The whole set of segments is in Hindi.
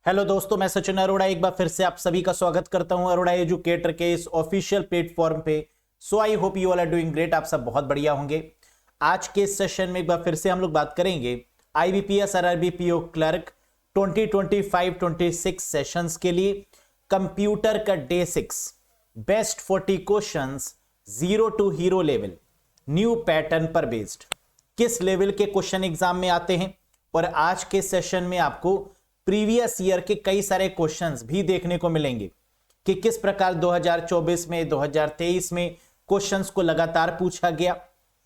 हेलो दोस्तों, मैं सचिन अरोड़ा एक बार फिर से आप सभी का स्वागत करता हूं अरोड़ा एजुकेटर के इस ऑफिशियल प्लेटफॉर्म पे। So I hope you all are doing great. आप सब बहुत बढ़िया होंगे। आज के इस सेशन में एक बार फिर से हम लोग बात करेंगे IBPS RRB PO clerk 2025-26 sessions के लिए कंप्यूटर का day 6 best 40 questions zero to hero level new pattern पर बेस्ड। किस लेवल के क्वेश्चन एग्जाम में आते हैं और आज के सेशन में आपको प्रीवियस ईयर के कई सारे क्वेश्चंस भी देखने को मिलेंगे कि किस प्रकार 2024 में 2023 में क्वेश्चंस को लगातार पूछा गया।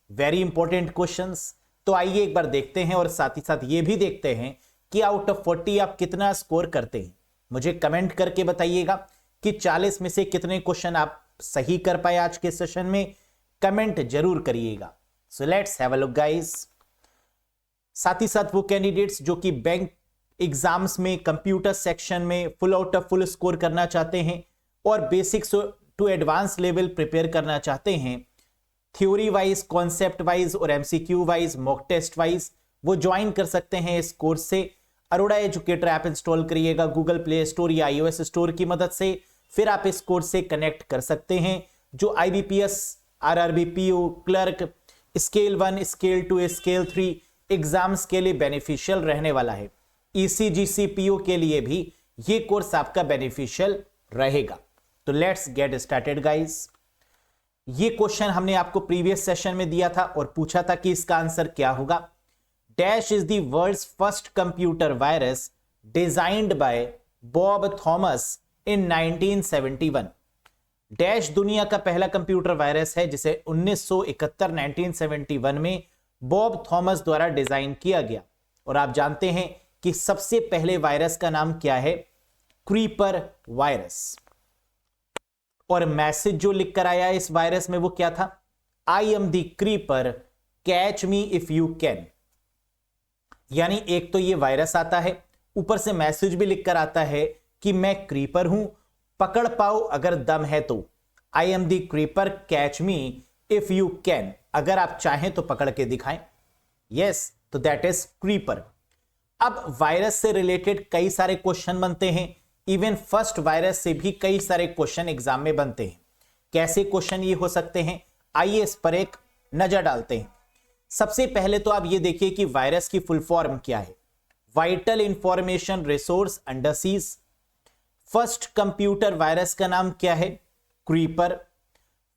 Very important questions. तो आइए एक बार देखते हैं और साथ ही साथ ये भी देखते हैं कि आउट ऑफ 40 आप कितना स्कोर करते हैं। मुझे कमेंट करके बताइएगा कि 40 में से कितने क्वेश्चन आप सही कर पाए आज के सेशन में। कमेंट जरूर करिएगा। So let's have a look guys. साथ ही साथ वो कैंडिडेट्स जो कि बैंक एग्जाम्स में कंप्यूटर सेक्शन में full out of full score करना चाहते हैं और basics to advance level prepare करना चाहते हैं, थ्योरी वाइज, कॉन्सेप्ट वाइज और MCQ wise, mock test wise, वो ज्वाइन कर सकते हैं इस कोर्स से। अरोड़ा एजुकेटर ऐप इंस्टॉल करिएगा गूगल प्ले स्टोर या iOS स्टोर की मदद से। फिर आप इस कोर्स से कनेक्ट कर सकते हैं जो IBPS RRB PO clerk scale 1, scale 2, scale 3 exams के लिए बेनिफिशियल रहने वाला है। ईसीजीसी पीओ के लिए भी ये कोर्स आपका बेनिफिशियल रहेगा। तो लेट्स गेट स्टार्टेड गाइस। ये क्वेश्चन हमने आपको प्रीवियस सेशन में दिया था और पूछा था कि इसका आंसर क्या होगा। Dash is the world's first computer virus designed by Bob Thomas in 1971। Dash दुनिया का पहला कंप्यूटर वायरस है जिसे 1971 में बॉब थॉमस द्वारा डिजाइन किया गया। और आप जानते हैं कि सबसे पहले वायरस का नाम क्या है? Creeper virus. और मैसेज जो लिख कर आया इस वायरस में वो क्या था? I am the creeper, catch me if you can. यानी एक तो ये वायरस आता है, ऊपर से मैसेज भी लिख कर आता है कि मैं क्रीपर हूं, पकड़ पाओ अगर दम है तो। I am the creeper, catch me if you can. अगर आप चाहें तो पकड़ के दिखाएं। यस, तो दैट इज क्रीपर। अब वायरस से रिलेटेड कई सारे क्वेश्चन बनते हैं। इवन फर्स्ट वायरस से भी कई सारे क्वेश्चन एग्जाम में बनते हैं। कैसे क्वेश्चन ये हो सकते हैं, आइए इस पर एक नजर डालते हैं। सबसे पहले तो आप ये देखिए कि वायरस की फुल फॉर्म क्या है। Vital information resource under siege. First computer virus का नाम क्या है? Creeper.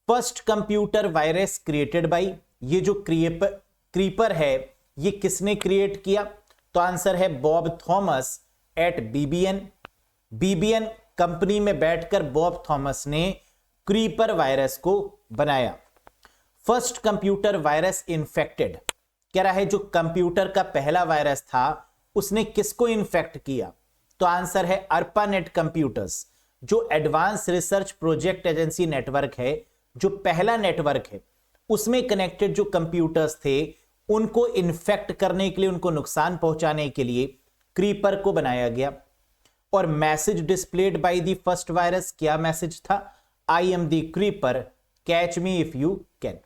First computer virus created by, ये जो क्रीपर है ये किसने क्रिएट किया? तो आंसर है Bob Thomas at BBN. BBN company में बैठकर बॉब थॉमस ने क्रीपर वायरस को बनाया। फर्स्ट कंप्यूटर वायरस इन्फेक्टेड, कह रहा है जो कंप्यूटर का पहला वायरस था उसने किसको इन्फेक्ट किया? तो आंसर है अर्पानेट कंप्यूटर्स, जो advance research project agency network है, जो पहला नेटवर्क है, उसमें कनेक्टेड जो कंप्यूटर्स थे उनको इन्फेक्ट करने के लिए, उनको नुकसान पहुंचाने के लिए क्रीपर को बनाया गया। और message displayed by the first virus, क्या मैसेज था? I am the creeper, catch me if you can.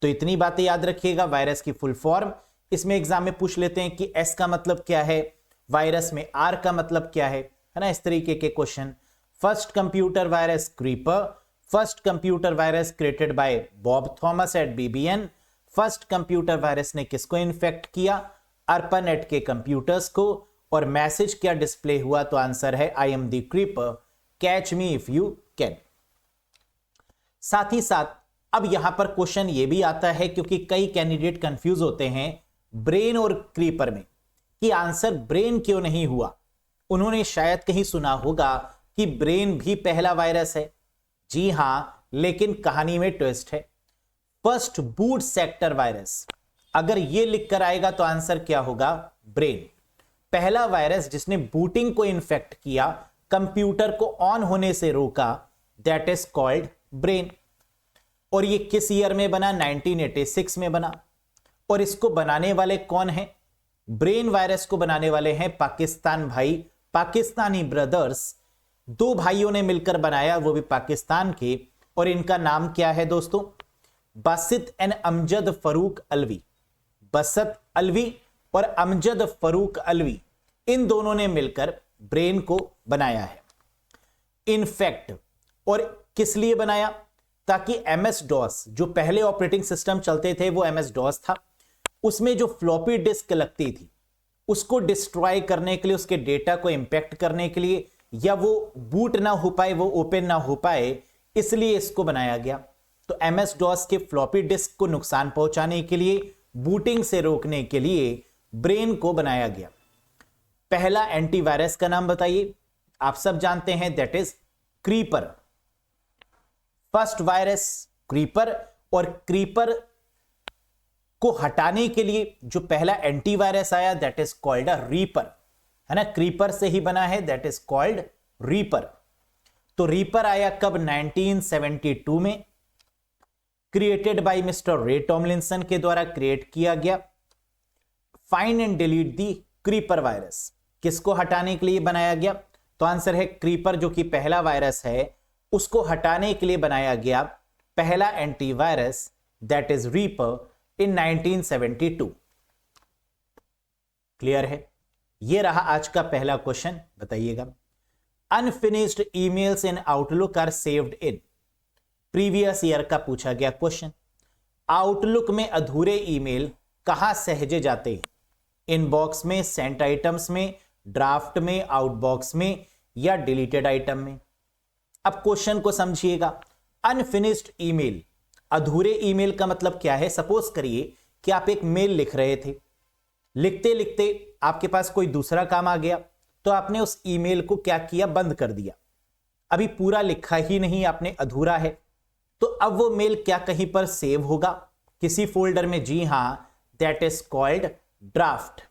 तो इतनी बातें याद रखिएगा। वायरस की फुल फॉर्म इसमें एग्जाम में पूछ लेते हैं कि एस का मतलब क्या है, वायरस में आर का मतलब क्या है ना, इस तरीके के question. First computer virus Creeper, first computer virus created by Bob Thomas at BBN. First computer virus ने किसको इन्फेक्ट किया? अर्पानेट के कंप्यूटर्स को। और मैसेज क्या डिस्प्ले हुआ? तो आंसर है I am the creeper, catch me if you can. साथ ही साथ अब यहां पर क्वेश्चन यह भी आता है, क्योंकि कई कैंडिडेट कंफ्यूज होते हैं ब्रेन और क्रीपर में, कि आंसर ब्रेन क्यों नहीं हुआ। उन्होंने शायद कहीं सुना होगा कि ब्रेन भी पहला वायरस है। जी हां, लेकिन कहानी में ट्विस्ट है। फर्स्ट बूट सेक्टर वायरस, अगर यह लिखकर आएगा तो आंसर क्या होगा? ब्रेन। पहला वायरस जिसने बूटिंग को इन्फेक्ट किया, कंप्यूटर को ऑन होने से रोका, दैट इज कॉल्ड ब्रेन। और ये किस ईयर में बना? 1986 में बना। और इसको बनाने वाले कौन हैं? ब्रेन वायरस को बनाने वाले हैं पाकिस्तान भाई, पाकिस्तानी ब्रदर्स। दो भाइयों ने मिलकर बनाया, वो भी पाकिस्तान के। और इनका नाम क्या है दोस्तों? बासित एंड अमजद फरूक अलवी। बसत अलवी और अमजद फरूक अलवी, इन दोनों ने मिलकर ब्रेन को बनाया है। इनफैक्ट, और किस लिए बनाया? ताकि एमएस डॉस, जो पहले ऑपरेटिंग सिस्टम चलते थे वो एमएस डॉस था, उसमें जो फ्लॉपी डिस्क लगती थी उसको डिस्ट्रॉय करने के लिए, उसके डेटा को इंपैक्ट करने के लिए, या वो बूट ना हो पाए, वो ओपन ना हो पाए, इसलिए इसको बनाया गया। तो एमएस डॉस के फ्लॉपी डिस्क को नुकसान पहुंचाने के लिए, बूटिंग से रोकने के लिए ब्रेन को बनाया गया। पहला एंटीवायरस का नाम बताइए। आप सब जानते हैं, that is creeper. First virus creeper, और क्रीपर को हटाने के लिए जो पहला एंटीवायरस आया that is called a reaper, है ना, क्रीपर से ही बना है, दैट इज कॉल्ड रीपर। तो रीपर आया कब? 1972 में, क्रिएटेड बाय मिस्टर रे टॉमलिंसन के द्वारा क्रिएट किया गया। Find and delete the creeper virus, किसको हटाने के लिए बनाया गया? तो आंसर है क्रीपर, जो कि पहला वायरस है, उसको हटाने के लिए बनाया गया पहला antivirus, that is Reaper, in 1972। Clear है? यह रहा आज का पहला क्वेश्चन। बताइएगा, unfinished emails in Outlook are saved in. Previous year का पूछा गया क्वेश्चन। आउटलुक में अधूरे ईमेल कहां सहेजे जाते हैं? इनबॉक्स में, सेंट आइटम्स में, ड्राफ्ट में, आउटबॉक्स में, या डिलीटेड आइटम में? अब क्वेश्चन को समझिएगा। अनफिनिश्ड ईमेल, अधूरे ईमेल का मतलब क्या है? सपोज करिए कि आप एक मेल लिख रहे थे, लिखते लिखते आपके पास कोई दूसरा काम आ गया, तो आपने उस ईमेल को क्या किया? बंद कर दिया। अभी पूरा लिखा ही नहीं आपने, अधूरा है। तो अब वो मेल क्या कहीं पर सेव होगा? किसी फोल्डर में। जी हां, that is called draft.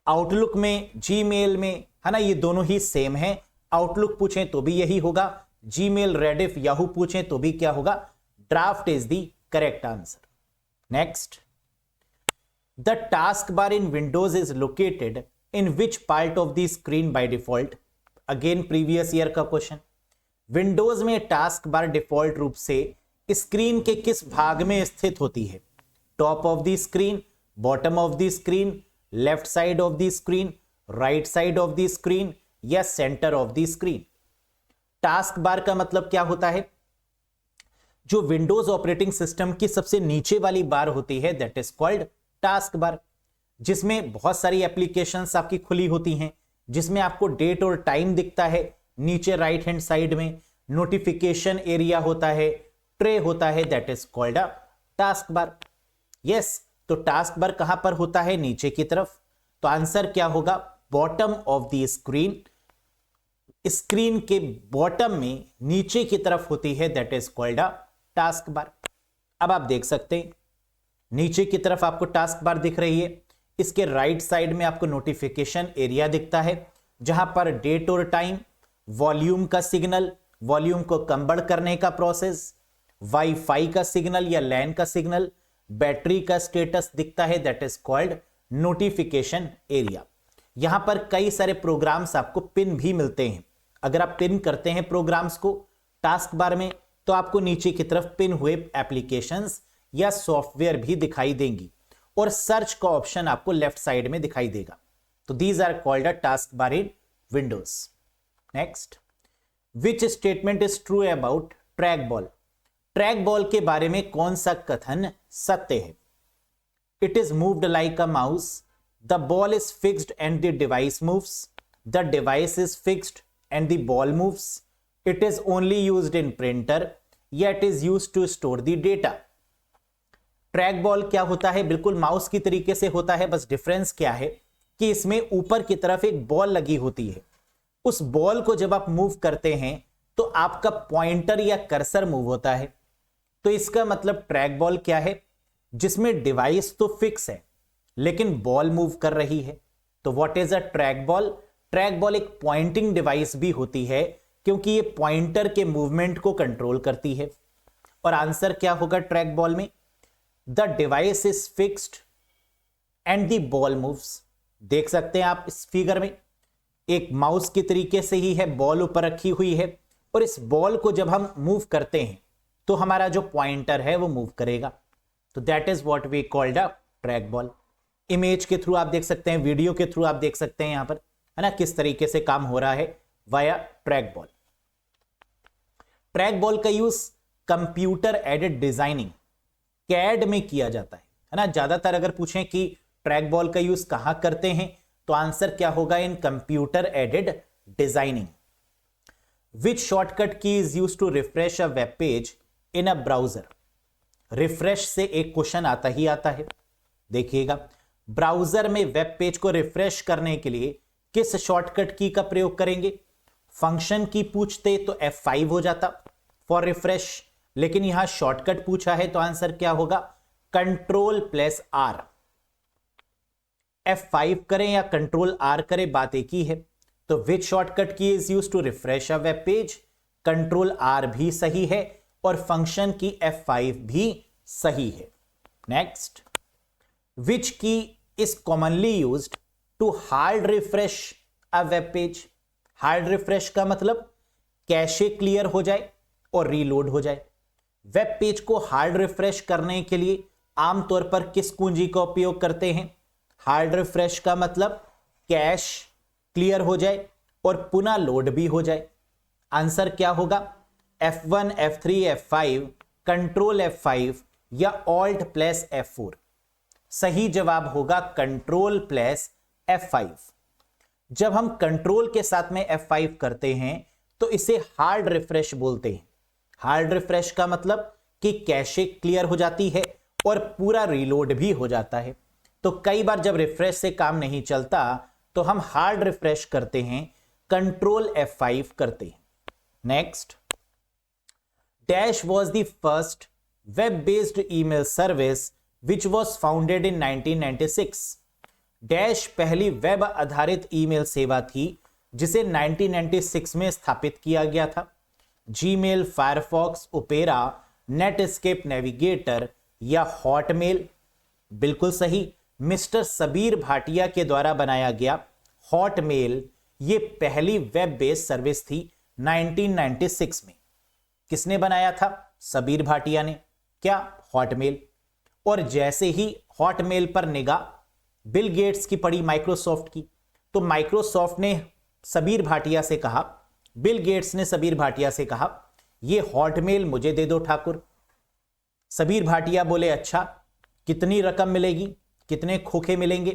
Outlook में, जीमेल में, है ना, ये दोनों ही सेम है। आउटलुक पूछें तो भी यही होगा, जीमेल, रेडिफ, याहू पूछें तो भी क्या होगा? Draft is the correct answer. Next, the task bar in Windows is located in which part of the screen by default? Again previous year का क्वेश्चन। विंडोज में टास्क बार डिफॉल्ट रूप से स्क्रीन के किस भाग में स्थित होती है? Top of the screen, bottom of the screen, left side of the screen, right side of the screen, या centre of the screen? Task bar का मतलब क्या होता है? जो विंडोज ऑपरेटिंग सिस्टम की सबसे नीचे वाली बार होती है, that is called task bar, जिसमें बहुत सारी एप्लीकेशंस आपकी खुली होती हैं, जिसमें आपको डेट और टाइम दिखता है। नीचे राइट हैंड साइड में नोटिफिकेशन एरिया होता है, ट्रे होता है, that is called a task bar. Yes, तो टास्क बार कहां पर होता है? नीचे की तरफ। तो आंसर क्या होगा? Bottom of the screen. Screen के बॉटम में नीचे की तरफ होती है, that is called a task बार। अब आप देख सकते हैं, नीचे की तरफ आपको टास्क बार दिख रही है, इसके राइट साइड में आपको नोटिफिकेशन एरिया दिखता है, जहां पर डेट और टाइम, वॉल्यूम का सिग्नल, वॉल्यूम को कम बढ़ करने का प्रोसेस, वाईफाई का सिग्नल या लैन का सिग्नल, बैटरी का स्टेटस दिखता है, that is called notification area. यहां पर कई सारे प्रोग्राम्स आपको पिन भी मिलते हैं। अगर आप पिन करते हैं प्रोग्राम्स को टास्क बार में, तो आपको नीचे की तरफ पिन हुए एप्लीकेशंस या सॉफ्टवेयर भी दिखाई देंगी, और सर्च का ऑप्शन आपको लेफ्ट साइड में दिखाई देगा। तो these are called a task bar in Windows. Next, which statement is true about track ball? Track ball के बारे में कौन सा कथन सत्य है? It is moved like a mouse, the ball is fixed and the device moves, the device is fixed and the ball moves, it is only used in printer, या it is used to store the data. Track ball क्या होता है? बिल्कुल माउस की तरीके से होता है, बस डिफरेंस क्या है कि इसमें ऊपर की तरफ एक बॉल लगी होती है। उस बॉल को जब आप मूव करते हैं तो आपका पॉइंटर या कर्सर मूव होता है। तो इसका मतलब ट्रैक बॉल क्या है? जिसमें डिवाइस तो फिक्स है लेकिन बॉल मूव कर रही है। तो what is a track ball? Track ball एक पॉइंटिंग डिवाइस भी होती है, क्योंकि ये पॉइंटर के मूवमेंट को कंट्रोल करती है। और आंसर क्या होगा ट्रैक बॉल में? The device is fixed and the ball moves. देख सकते हैं आप इस फिगर में, एक माउस की तरीके से ही है, बॉल ऊपर रखी हुई है, और इस बॉल को जब हम मूव करते हैं तो हमारा जो पॉइंटर है वो मूव करेगा। तो that is what we called a track ball. Image के थ्रू आप देख सकते हैं, वीडियो के थ्रू आप देख सकते हैं यहां पर, है ना, किस तरीके से काम हो रहा है via track ball. Track ball का use computer aided designing CAD में किया जाता है ना। ज्यादातर अगर पूछें कि ट्रैक बॉल का यूज कहां करते हैं तो आंसर क्या होगा, in computer aided designing. Which shortcut key is use to refresh a web page in a browser. Refresh से एक क्वेश्चन आता ही आता है। देखिएगा, ब्राउजर में वेब पेज को रिफ्रेश करने के लिए किस शॉर्टकट की का प्रयोग करेंगे। फंक्शन की पूछते तो F5 हो जाता फॉर रिफ्रेश, लेकिन यहां शॉर्टकट पूछा है तो आंसर क्या होगा, Ctrl+R। F5 करें या Ctrl+R करें, बात एक ही है। तो which shortcut key is use to refresh a web page, Ctrl+R भी सही है और फंक्शन की F5 भी सही है। Next, which key is commonly used to hard refresh a web page. Hard refresh का मतलब कैशे क्लियर हो जाए और रीलोड हो जाए। वेब पेज को हार्ड रिफ्रेश करने के लिए आमतौर पर किस कुंजी का उपयोग करते हैं। हार्ड रिफ्रेश का मतलब कैश क्लियर हो जाए और पुनः लोड भी हो जाए। आंसर क्या होगा, F1, F3, F5, Ctrl+F5 या Alt+F4। सही जवाब होगा Ctrl+F5। जब हम कंट्रोल के साथ में F5 करते हैं तो इसे हार्ड रिफ्रेश बोलते हैं। हार्ड रिफ्रेश का मतलब कि कैशे क्लियर हो जाती है और पूरा रीलोड भी हो जाता है। तो कई बार जब रिफ्रेश से काम नहीं चलता तो हम हार्ड रिफ्रेश करते हैं, Ctrl+F5 करते हैं। Next, dash was the first web based email service which was founded in 1996। Dash पहली वेब आधारित ईमेल सेवा थी जिसे 1996 में स्थापित किया गया था। Gmail, Firefox, opera, Netscape navigator या हॉटमेल। बिल्कुल सही, मिस्टर सबीर भाटिया के द्वारा बनाया गया हॉटमेल ये पहली वेब बेस्ड सर्विस थी 1996 में। किसने बनाया था, सबीर भाटिया ने। क्या, हॉटमेल। और जैसे ही हॉटमेल पर निगाह बिल गेट्स की पड़ी माइक्रोसॉफ्ट की, तो माइक्रोसॉफ्ट ने सबीर भाटिया से कहा, बिल गेट्स ने सबीर भाटिया से कहा, ये हॉटमेल मुझे दे दो ठाकुर। सबीर भाटिया बोले, अच्छा कितनी रकम मिलेगी, कितने खोखे मिलेंगे।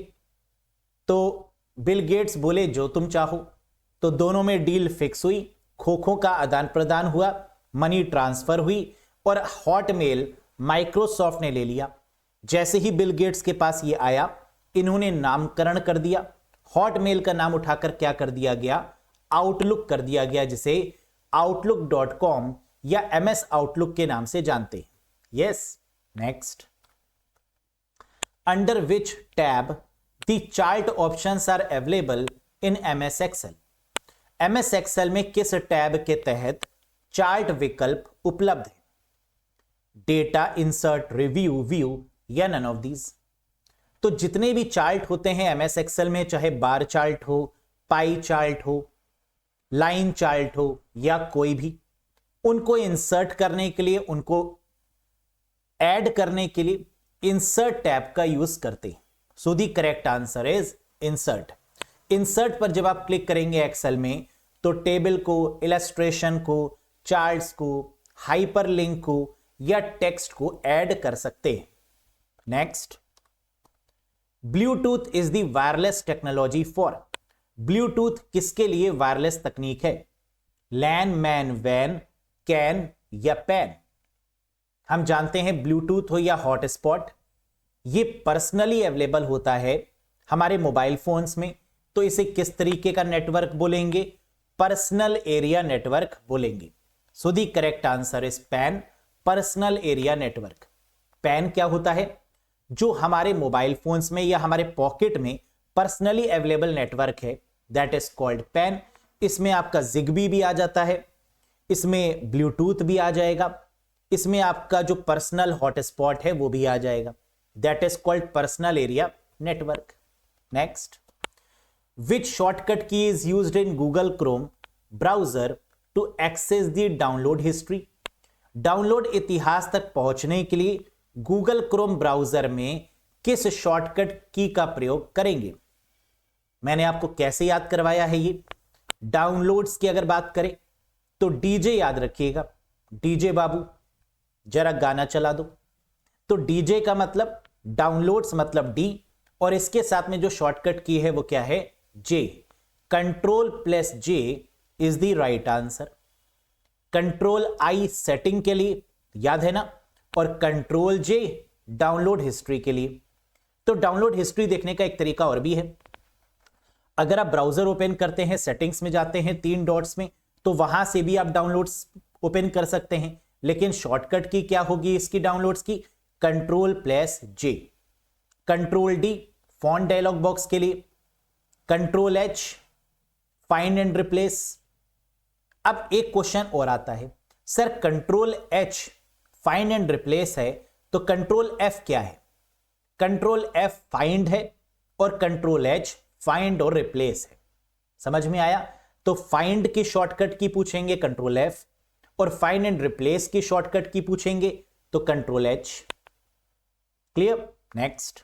तो बिल गेट्स बोले, जो तुम चाहो। तो दोनों में डील फिक्स हुई, खोखों का आदान प्रदान हुआ, मनी ट्रांसफर हुई और हॉटमेल माइक्रोसॉफ्ट ने ले लिया। जैसे ही बिल गेट्स के पास ये आया, इन्होंने नामकरण कर दिया। हॉटमेल का नाम उठाकर क्या कर दिया गया, आउटलुक कर दिया गया, जिसे outlook.com या MS आउटलुक के नाम से जानते हैं। Yes. Next, under which tab the chart options are available in MS Excel. MS Excel में किस टैब के तहत चार्ट विकल्प उपलब्ध है। डेटा, इंसर्ट, रिव्यू, व्यू या नन ऑफ दीज। तो जितने भी चार्ट होते हैं MS एक्सेल में, चाहे बार चार्ट हो, पाई चार्ट हो, लाइन चार्ट हो या कोई भी, उनको इंसर्ट करने के लिए, उनको ऐड करने के लिए इंसर्ट टैब का यूज करते हैं। सो the correct answer is insert. Insert पर जब आप क्लिक करेंगे एक्सेल में तो टेबल को, इलस्ट्रेशन को, चार्ट्स को, हाइपरलिंक को या टेक्स्ट को ऐड कर सकते हैं। Next, Bluetooth is the wireless technology for. Bluetooth किसके लिए वायरलेस तकनीक है। लैन, मैन, वैन, कैन या पैन। हम जानते हैं ब्लूटूथ हो या हॉटस्पॉट, ये पर्सनली अवेलेबल होता है हमारे मोबाइल फोन्स में। तो इसे किस तरीके का नेटवर्क बोलेंगे, पर्सनल एरिया नेटवर्क बोलेंगे। सो the correct answer is pan, personal area network. Pan क्या होता है, जो हमारे मोबाइल फोन्स में या हमारे पॉकेट में पर्सनली अवेलेबल नेटवर्क है, दैट इज कॉल्ड पैन। इसमें आपका जिग्बी भी आ जाता है, इसमें ब्लूटूथ भी आ जाएगा, इसमें आपका जो पर्सनल हॉटस्पॉट है वो भी आ जाएगा, that is called personal area network. Next, which shortcut key is used in Google Chrome browser to access the download history. Download इतिहास तक पहुंचने के लिए गूगल क्रोम ब्राउजर में किस शॉर्टकट की का प्रयोग करेंगे। मैंने आपको कैसे याद करवाया है ये। डाउनलोड्स की अगर बात करें तो डीजे याद रखिएगा, डीजे बाबू जरा गाना चला दो। तो डीजे का मतलब डाउनलोड्स मतलब डी, और इसके साथ में जो शॉर्टकट की है वो क्या है, J. Control plus J is the right answer. Control I setting के लिए, याद है ना, और कंट्रोल जे डाउनलोड हिस्ट्री के लिए। तो डाउनलोड हिस्ट्री देखने का एक तरीका और भी है। अगर आप ब्राउजर ओपन करते हैं, सेटिंग्स में जाते हैं 3 डॉट्स में, तो वहां से भी आप डाउनलोड्स ओपन कर सकते हैं, लेकिन शॉर्टकट की क्या होगी इसकी डाउनलोड्स की, control plus J. Control D font dialog box के लिए, control H find and replace. अब एक क्वेश्चन और आता है, sir control H find and replace है, तो कंट्रोल एफ क्या है? कंट्रोल एफ फाइंड है और कंट्रोल एच फाइंड और रिप्लेस है। समझ में आया? तो फाइंड की शॉर्टकट की पूछेंगे कंट्रोल एफ, और फाइंड एंड रिप्लेस की शॉर्टकट की पूछेंगे तो control H. Clear? Next,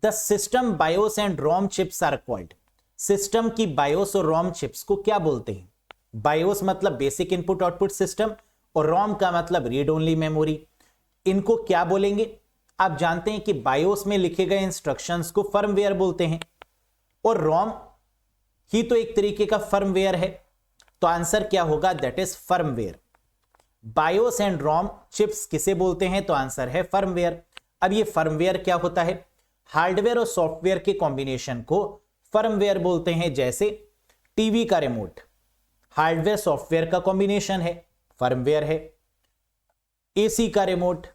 the system BIOS and ROM chips are called. System की बायोस और रोम चिप्स को क्या बोलते हैं? बायोस मतलब बेसिक इनपुट आउटपुट सिस्टम, और रोम का मतलब रीड ओनली मेमोरी। इनको क्या बोलेंगे? आप जानते हैं कि बायोस में लिखे गए इंस्ट्रक्शंस को फर्मवेयर बोलते हैं, और रोम ही तो एक तरीके का फर्मवेयर है। तो आंसर क्या होगा? That is firmware. BIOS and ROM chips किसे बोलते हैं? तो आंसर है फर्मवेयर। अब ये फर्मवेयर क्या होता है? हार्डवेयर और सॉफ्टवेयर के कॉम्बिनेशन को फर्मवेयर बोलते हैं। जैसे टीवी का रिमोट हार्डवेयर सॉफ्टवेयर का कॉम्बिनेशन है, फर्मवेयर है। एसी का रिमोट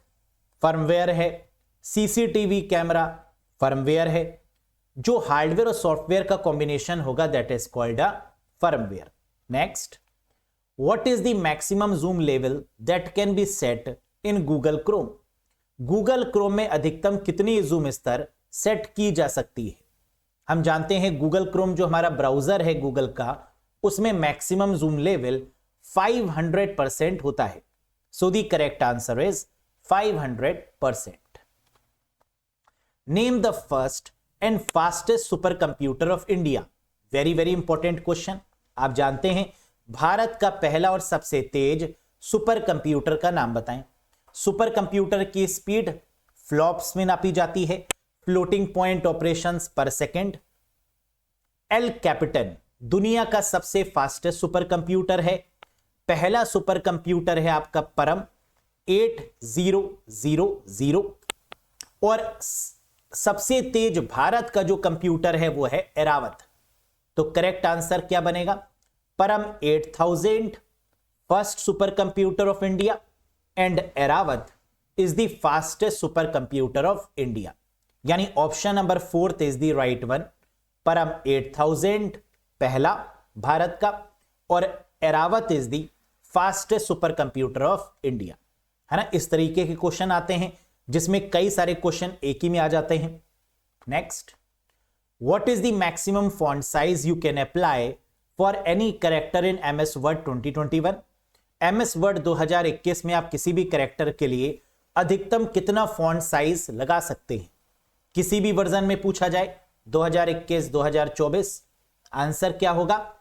फर्मवेयर है। सीसीटीवी कैमरा फर्मवेयर है। जो हार्डवेयर और सॉफ्टवेयर का कॉम्बिनेशन होगा that is called a firmware. Next, what is the maximum zoom level that can be set in Google Chrome. Google Chrome में अधिकतम कितनी जूम स्तर सेट की जा सकती है? हम जानते हैं गूगल क्रोम जो हमारा ब्राउजर है गूगल का, उसमें मैक्सिमम जूम लेवल 500% होता है। सो the correct answer is 500%। Name the first and fastest super computer of India. Very very important question. आप जानते हैं भारत का पहला और सबसे तेज सुपर कंप्यूटर का नाम बताएं। सुपर कंप्यूटर की स्पीड फ्लॉप्स में नापी जाती है, फ्लोटिंग पॉइंट ऑपरेशंस पर सेकंड। एल कैपिटन दुनिया का सबसे फास्टेस्ट सुपर कंप्यूटर है। पहला सुपर कंप्यूटर है आपका परम 8000, और सबसे तेज भारत का जो कंप्यूटर है वो है एरावत। तो करेक्ट आंसर क्या बनेगा? Param 8000 first super computer of India, and Airawat is the fastest super computer of India. यानी option number 4 is the right one. Param 8000 पहला भारत का, और Airawat is the fastest super computer of India. है ना? इस तरीके के क्वेश्चन आते हैं जिसमें कई सारे क्वेश्चन एक ही में आ जाते हैं। Next, what is the maximum font size you can apply for any character in MS Word 2021। MS Word 2021 में आप किसी भी कैरेक्टर के लिए अधिकतम कितना फॉन्ट साइज लगा सकते हैं? किसी भी वर्जन में पूछा जाए 2021 2024, आंसर क्या होगा?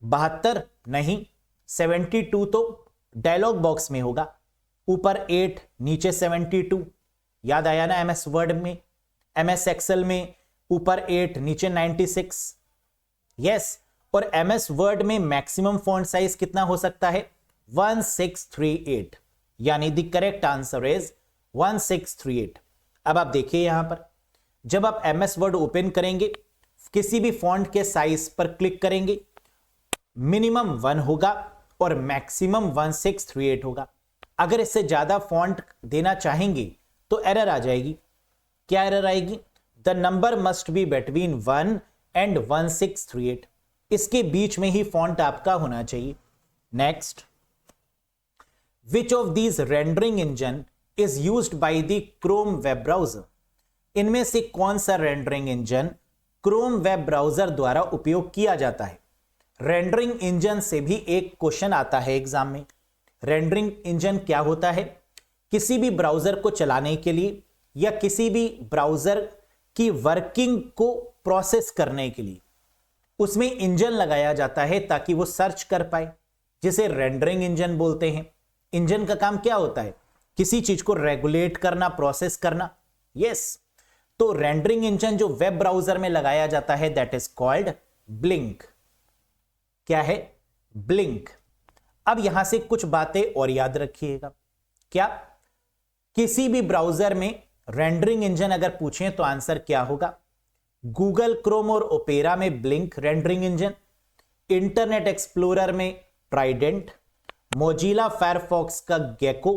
72 नहीं, 72 तो डायलॉग बॉक्स में होगा। ऊपर 8 नीचे 72, याद आया ना? एमएस वर्ड में, एमएस एक्सेल में ऊपर 8 नीचे 96। यस, और एमएस वर्ड में मैक्सिमम फॉन्ट साइज कितना हो सकता है? 1638। यानी द करेक्ट आंसर इज 1638। अब आप देखिए यहां पर, जब आप एमएस वर्ड ओपन करेंगे, किसी भी फॉन्ट के साइज पर क्लिक करेंगे, मिनिमम 1 होगा और मैक्सिमम 1638 होगा। अगर इससे ज्यादा फॉन्ट देना चाहेंगे तो एरर आ जाएगी। क्या एरर आएगी? The number must be between 1 and 1638। इसके बीच में ही फॉन्ट आपका होना चाहिए। Next, which of these rendering engine is used by the Chrome web browser. इनमें से कौन सा rendering engine Chrome web browser द्वारा उपयोग किया जाता है? रेंडरिंग इंजन से भी एक क्वेश्चन आता है एग्जाम में। रेंडरिंग इंजन क्या होता है? किसी भी ब्राउजर को चलाने के लिए या किसी भी ब्राउजर की वर्किंग को प्रोसेस करने के लिए उसमें इंजन लगाया जाता है ताकि वो सर्च कर पाए, जिसे रेंडरिंग इंजन बोलते हैं। इंजन का काम क्या होता है? किसी चीज को रेगुलेट करना, प्रोसेस करना। यस, तो रेंडरिंग इंजन जो वेब ब्राउजर में लगाया जाता है दैट इज कॉल्ड ब्लिंक। क्या है? ब्लिंक। अब यहां से कुछ बातें और याद रखिएगा। क्या? किसी भी ब्राउजर में रेंडरिंग इंजन अगर पूछें तो आंसर क्या होगा? गूगल क्रोम और ओपेरा में blink rendering engine, internet explorer में ट्राइडेंट, मोजिला फायरफॉक्स का गेको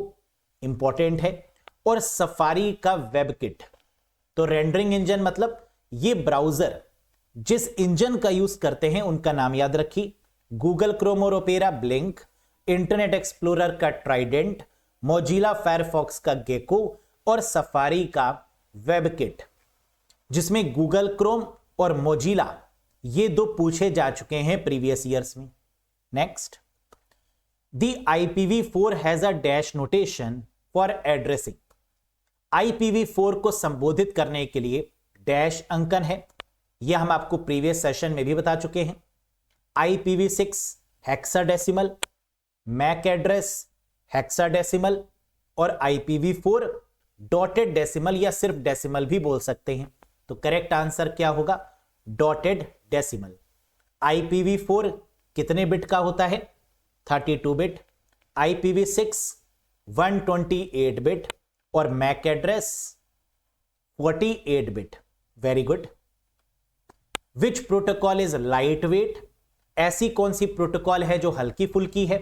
इंपॉर्टेंट है, और सफारी का वेबकिट। तो रेंडरिंग इंजन मतलब ये ब्राउजर जिस इंजन का यूज करते हैं उनका नाम याद रखिए। गूगल क्रोम और ओपेरा ब्लिंक, इंटरनेट एक्सप्लोरर का ट्राइडेंट, मोजिला फायरफॉक्स का गेको और सफारी का वेबकिट, जिसमें गूगल क्रोम और मोजिला ये दो पूछे जा चुके हैं प्रीवियस ईयर्स में। Next, the IPv4 has a dash notation for addressing. IPv4 को संबोधित करने के लिए डैश अंकन है, यह हम आपको प्रीवियस सेशन में भी बता चुके हैं। IPv6 hexadecimal, Mac address hexadecimal और IPv4 डॉटेड डेसिमल या सिर्फ डेसिमल भी बोल सकते हैं। तो करेक्ट आंसर क्या होगा? Dotted decimal. IPv4 कितने बिट का होता है? 32 बिट। IPv6 128 बिट और MAC address 48 bit. Very good. Which protocol is lightweight? ऐसी कौन सी प्रोटोकॉल है जो हल्की फुल्की है?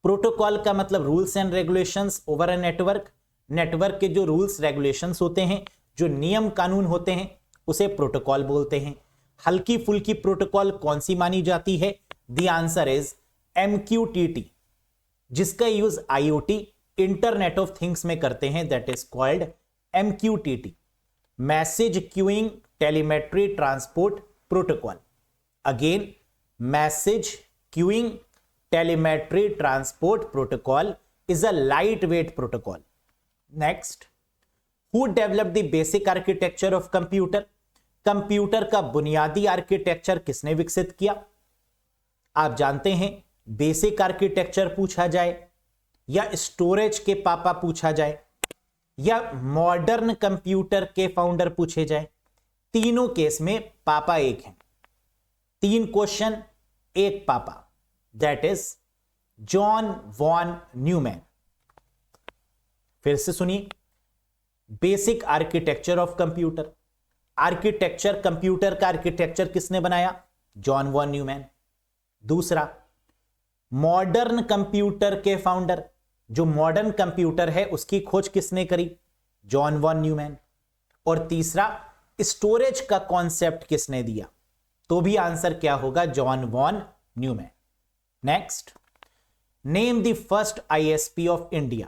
प्रोटोकॉल का मतलब rules and regulations over a network. Network के जो रूल्स रेगुलेशंस होते हैं, जो नियम कानून होते हैं, उसे प्रोटोकॉल बोलते हैं। हल्की फुल्की प्रोटोकॉल कौन सी मानी जाती है? द आंसर इज MQTT, जिसका use IoT internet of things में करते हैं, that is called MQTT, message queuing telemetry transport protocol. Again, message queuing telemetry transport protocol is a light weight protocol. Next, who developed the basic architecture of computer? Computer का बुनियादी आर्किटेक्चर किसने विकसित किया? आप जानते हैं, बेसिक आर्किटेक्चर पूछा जाए या स्टोरेज के पापा पूछा जाए या मॉडर्न कंप्यूटर के फाउंडर पूछे जाए, तीनों केस में पापा एक हैं। 3 क्वेश्चन, एक पापा, that is John von Neumann. फिर से सुनिए, basic architecture of computer. Architecture, computer का आर्किटेक्चर किसने बनाया? John von Neumann. दूसरा, मॉडर्न कंप्यूटर के फाउंडर, जो मॉडर्न कंप्यूटर है उसकी खोज किसने करी? John von Neumann. और तीसरा, स्टोरेज का कॉन्सेप्ट किसने दिया? तो भी आंसर क्या होगा? John von Neumann. Next, name the first ISP of India.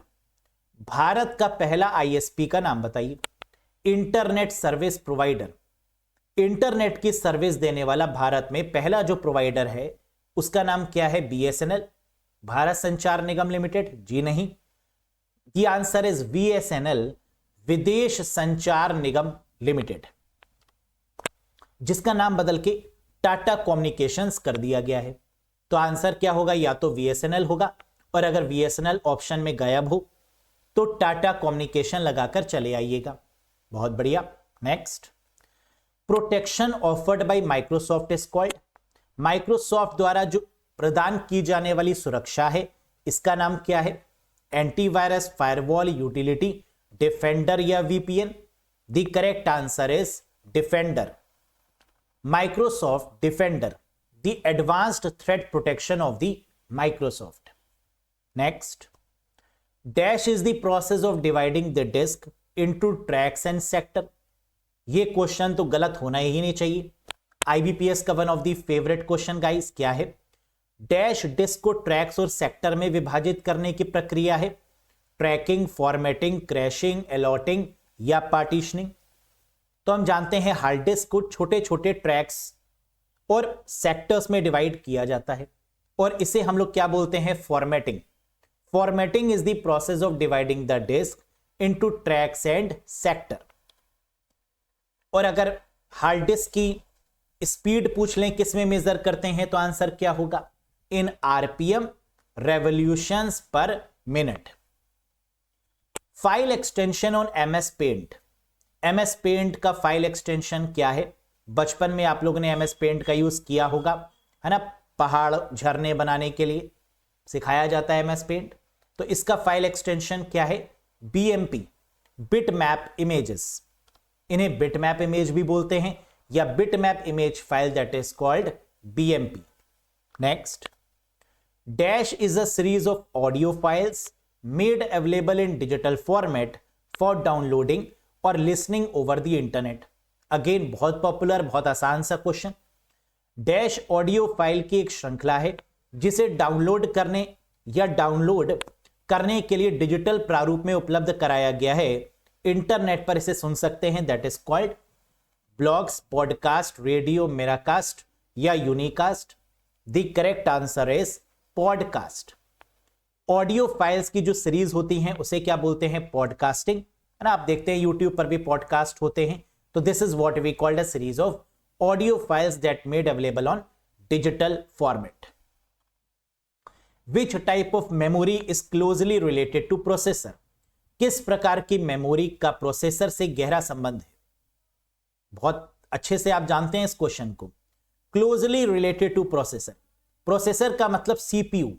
Bharat का पहला ISP का नाम बताइए। Internet service provider. इंटरनेट की सर्विस देने वाला भारत में पहला जो प्रोवाइडर है उसका नाम क्या है? BSNL, भारत संचार निगम लिमिटेड। जी नहीं, द आंसर इज VSNL, विदेश संचार निगम लिमिटेड, जिसका नाम बदल के टाटा कम्युनिकेशंस कर दिया गया है। तो आंसर क्या होगा? या तो VSNL होगा, और अगर VSNL ऑप्शन में गायब हो तो टाटा कम्युनिकेशन लगाकर चले आइएगा। बहुत बढ़िया। Next, protection offered by Microsoft is called. Microsoft द्वारा जो प्रदान की जाने वाली सुरक्षा है इसका नाम क्या है? एंटीवायरस, फायरवॉल, यूटिलिटी, डिफेंडर या VPN? The correct answer is Defender. Microsoft Defender, the advanced threat protection of the Microsoft. Next, dash is the process of dividing the disk into tracks and sector. ये क्वेश्चन तो गलत होना ही नहीं चाहिए। IBPS का one of the favourite question guys क्या है? डैश डिस्क को ट्रैक्स और सेक्टर में विभाजित करने की प्रक्रिया है। ट्रैकिंग, फॉर्मेटिंग, क्रैशिंग, अलॉटिंग या पार्टीशनिंग? तो हम जानते हैं हार्ड डिस्क को छोटे छोटे ट्रैक्स और सेक्टर्स में डिवाइड किया जाता है, और इसे हम लोग क्या बोलते हैं? Formatting. Formatting is the process of dividing the disk into tracks and sector. और अगर हार्ड डिस्क की स्पीड पूछ लें किस में मेजर करते हैं तो आंसर क्या होगा? In RPM, revolutions per minute. File extension on MS paint. MS paint का फाइल एक्सटेंशन क्या है? बचपन में आप लोगों ने एमएस पेंट का यूज किया होगा, है ना, पहाड़ झरने बनाने के लिए सिखाया जाता है एमएस पेंट। तो इसका फाइल एक्सटेंशन क्या है? BMP, bit map images. इन्हें बिट मैप इमेज भी बोलते हैं या bit map image file, that is called BMP. Next, dash is a series of audio files made available in digital format for downloading और listening over the internet. Again बहुत पॉपुलर, बहुत आसान सा क्वेश्चन। डैश ऑडियो फाइल की एक श्रृंखला है जिसे डाउनलोड करने या डाउनलोड करने के लिए डिजिटल प्रारूप में उपलब्ध कराया गया है। इंटरनेट पर इसे सुन सकते हैं, that is called blogs, podcast, radio, Miracast or unicast. The correct answer is podcast. Audio files की जो सीरीज होती हैं उसे क्या बोलते हैं? पॉडकास्टिंग, है ना। आप देखते हैं यूट्यूब पर भी पॉडकास्ट होते हैं। तो this is what we called a series of audio files that made available on digital format. Which type of memory is closely related to processor? किस प्रकार की मेमोरी का प्रोसेसर से गहरा संबंध है? बहुत अच्छे से आप जानते हैं इस क्वेश्चन को। Closely related to processor, processor का मतलब सीपीयू।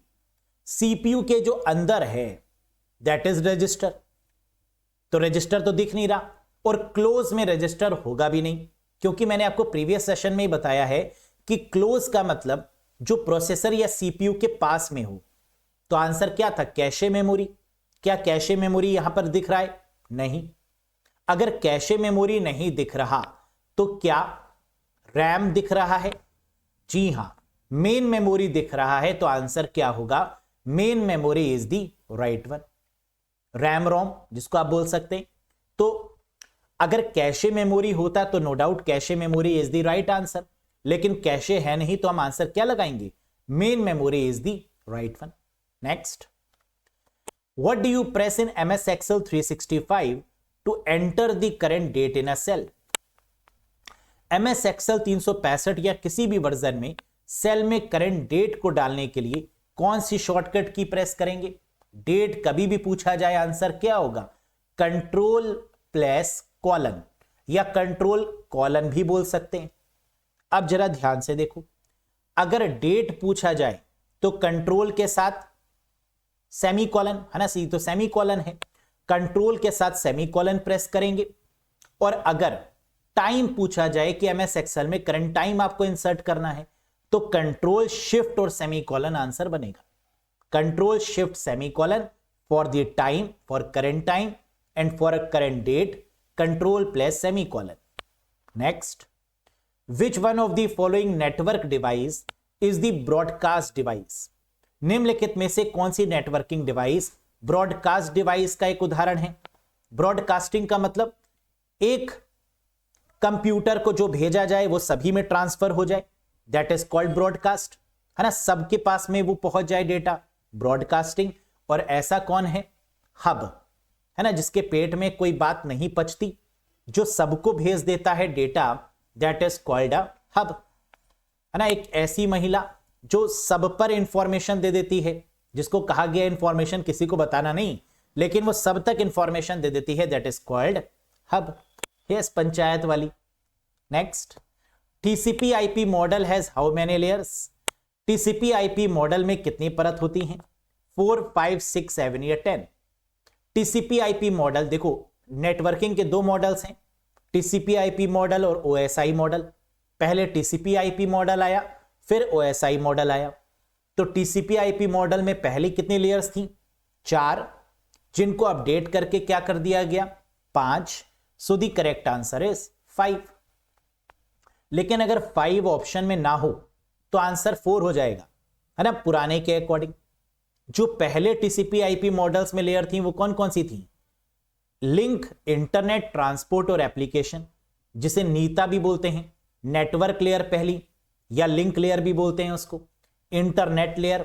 सीपीयू के जो अंदर है दैट इज रजिस्टर। तो रजिस्टर तो दिख नहीं रहा और क्लोज में रजिस्टर होगा भी नहीं, क्योंकि मैंने आपको प्रीवियस सेशन में ही बताया है कि क्लोज का मतलब जो प्रोसेसर या सीपीयू के पास में हो। तो आंसर क्या था? Cache memory. क्या कैशे मेमोरी यहां पर दिख रहा है? नहीं। अगर कैशे मेमोरी नहीं दिख रहा तो क्या रैम दिख रहा है? जी हां, मेन मेमोरी दिख रहा है। तो आंसर क्या होगा? Main memory is the right one. RAM ROM जिसको आप बोल सकते हैं। तो अगर कैशे मेमोरी होता तो no doubt cache memory is the right answer, लेकिन कैशे है नहीं तो हम आंसर क्या लगाएंगे? Main memory is the right one. Next, what do you press in MS Excel 365 to enter the current date in a cell? MS Excel 365 या किसी भी वर्जन में सेल में करंट डेट को डालने के लिए कौन सी शॉर्टकट की प्रेस करेंगे? डेट कभी भी पूछा जाए आंसर क्या होगा? कंट्रोल प्लस कॉलन या कंट्रोल कॉलन भी बोल सकते हैं। अब जरा ध्यान से देखो, अगर डेट पूछा जाए तो कंट्रोल के साथ सेमी कॉलन, है ना, सी तो सेमी कॉलन है, कंट्रोल के साथ सेमी कॉलन प्रेस करेंगे। और अगर टाइम पूछा जाए कि एमएस एक्सेल में करंट टाइम आपको इंसर्ट करना है तो कंट्रोल शिफ्ट और सेमी कॉलन आंसर बनेगा। Control shift semicolon for the time, for current time and for a current date control plus semicolon. Next, which one of the following network device is the broadcast device? निम्नलिखित में से कौन सी नेटवर्किंग डिवाइस ब्रॉडकास्ट डिवाइस का एक उदाहरण है? ब्रॉडकास्टिंग का मतलब एक कंप्यूटर को जो भेजा जाए वो सभी में ट्रांसफर हो जाए, दैट इज कॉल्ड ब्रॉडकास्ट, है ना, सबके पास में वो पहुंच जाए डेटा, ब्रॉडकास्टिंग। और ऐसा कौन है? हब, है ना, जिसके पेट में कोई बात नहीं पचती, जो सबको भेज देता है data, that is called a hub, है ना। एक ऐसी महिला जो सब पर इंफॉर्मेशन दे देती है, जिसको कहा गया इंफॉर्मेशन किसी को बताना नहीं, लेकिन वो सब तक इंफॉर्मेशन दे देती है, that is called hub. Yes, panchayat वाली। Next, TCP IP model has how many layers? TCP IP model में कितनी परत होती हैं? 4, 5, 6, 7 या 10? टीसीपी आईपी मॉडल, देखो नेटवर्किंग के दो मॉडल्स हैं, टीसीपी आईपी मॉडल और ओएसआई मॉडल। पहले टीसीपी आईपी मॉडल आया, फिर ओएसआई मॉडल आया। तो टीसीपी आईपी मॉडल में पहली कितनी लेयर्स थी? 4, जिनको अपडेट करके क्या कर दिया गया? 5। सो द करेक्ट आंसर इज 5। लेकिन अगर 5 ऑप्शन में ना हो तो आंसर 4 हो जाएगा, है ना, पुराने के अकॉर्डिंग। जो पहले टीसीपी आईपी मॉडल्स में लेयर थी वो कौन कौन सी थी? लिंक, इंटरनेट, ट्रांसपोर्ट और एप्लीकेशन, जिसे नीता भी बोलते हैं। नेटवर्क लेयर पहली, या लिंक लेयर भी बोलते हैं उसको। इंटरनेट लेयर,